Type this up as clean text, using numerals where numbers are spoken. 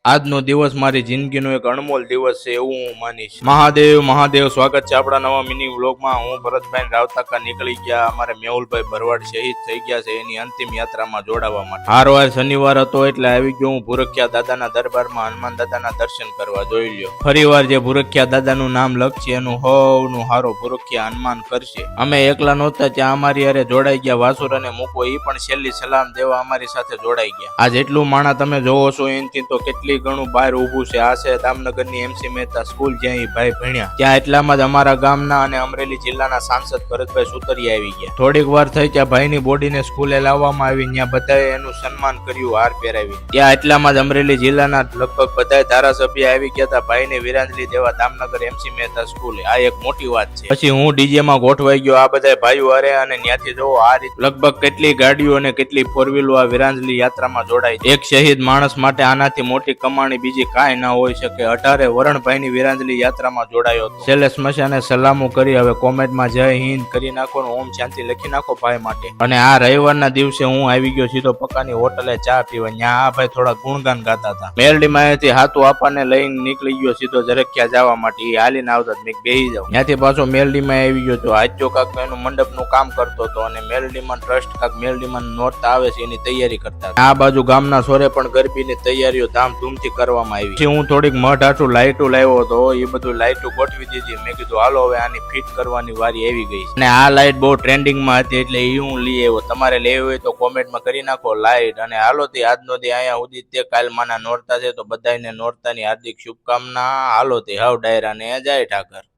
આજનો દિવસ મારી જિંદગીનો એક અણમોલ દિવસ છે એવું હું માનીશ। મહાદેવ મહાદેવ, સ્વાગત છે આપણા નવા મિની વ્લોગમાં। હું ભરતભાઈ રાવતાકા નીકળી ગયા અમારે મેહુલભાઈ ભરવાડ શહીદ થઈ ગયા છે એની અંતિમ યાત્રામાં જોડાવા માટે। હારવાર શનિવાર હતો એટલે આવી ગયો હું ભૂરખિયા દાદાના દરબારમાં હનુમાન દાદાના દર્શન કરવા। જોઈ લ્યો, ફરીવાર જે ભૂરખિયા દાદાનું નામ લખશે એનું હવનું હારો ભૂરખિયા હનુમાન કરશે। અમે એકલા નહોતા, ત્યાં અમારી હારે જોડાઈ ગયા વાસુર અને મૂકો, એ પણ છેલ્લી સલામ દેવા અમારી સાથે જોડાઈ ગયા। આ જેટલું માણા તમે જોવો છો એનથી તો કેટલી ઘણું બહાર ઊભું છે। આ છે દામનગરની MC મહેતા સ્કૂલ જ્યાં એ ભાઈ ભણ્યા। ત્યાં એટલામાં જ અમારા ગામના અને અમરેલી જિલ્લાના સાંસદ ભરતભાઈ સુતરિયા આવી ગયા। થોડીક વાર થઈ ત્યાં ભાઈની બોડીને સ્કૂલે લાવવામાં આવી, ત્યાં બધાએ એનું સન્માન કર્યું હાર પહેરાવી। ત્યાં એટલામાં જ અમરેલી જિલ્લાના લગભગ બધા ધારાસભ્ય આવી ગયા હતા ભાઈને વિરાંજલી દેવા દામનગર MC મહેતા સ્કૂલે। આ એક મોટી વાત છે। પછી હું ડીજે માં ગોઠવાઈ ગયો આ બધા ભાઈઓ હારે, અને ત્યાંથી જોવો આ રીતે લગભગ કેટલી ગાડીઓ અને કેટલી ફોર વ્હીલો આ વિરાંજલી યાત્રામાં જોડાઈ। એક શહીદ માણસ માટે આનાથી મોટી કમાણી બીજી કાંઈ ના હોઈ શકે। 18 વરણભાઈની વિરાંજલી યાત્રામાં જોડાયો હતો। છેલ્લે સ્મશાને સલામો કરી હવે કોમેન્ટમાં જય હિન્દ કરી નાખો ને ઓમ શાંતિ લખી નાખો ભાઈ માટે। અને આ રવિવારના દિવસે હું આવી ગયો સીધો પક્કાની હોટલે ચા પીવા। ત્યાં આ ભાઈ થોડા ગુણગાન ગાતા હતા। મેલડીમાંથી હાથું આપણને લઈને નીકળી ગયો સીધો ઝરખિયા જવા માટે। એ હાલીને આવતા મેં બેહી જાવ। ત્યાંથી પાછો મેલડીમાં આવી ગયો તો આજો કાક એનું મંડપનું કામ કરતો હતો અને મેલડીમાં ટ્રસ્ટ કાક મેલડીમાં નોરતા આવે છે એની તૈયારી કરતા હતા। આ બાજુ ગામના સોરે પણ ગરબીની તૈયારીઓ ધામધૂમથી કરવામાં આવી। હું થોડીક મઢ હાટું લાઇટો લાવ્યો હતો, એ બધું લાઇટો ગોઠવી દીધી। મેં કીધું હાલો હવે આની ફિટ કરવાની વારી આવી ગઈ છે। અને આ લાઇટ બહુ ટ્રેન્ડિંગમાં હતી એટલે એ હું લઈ આવ્યો। તમારે લેવી હોય તો કોમેન્ટમાં કરી નાખો લાઇટ। અને હાલો તે આજનો દી અહીંયા સુધી તે કાલ માના નોરતા છે તો બધાને નોરતાની હાર્દિક શુભકામના। હાલો તે હાવ ડાયરા ને જય ઠાકર।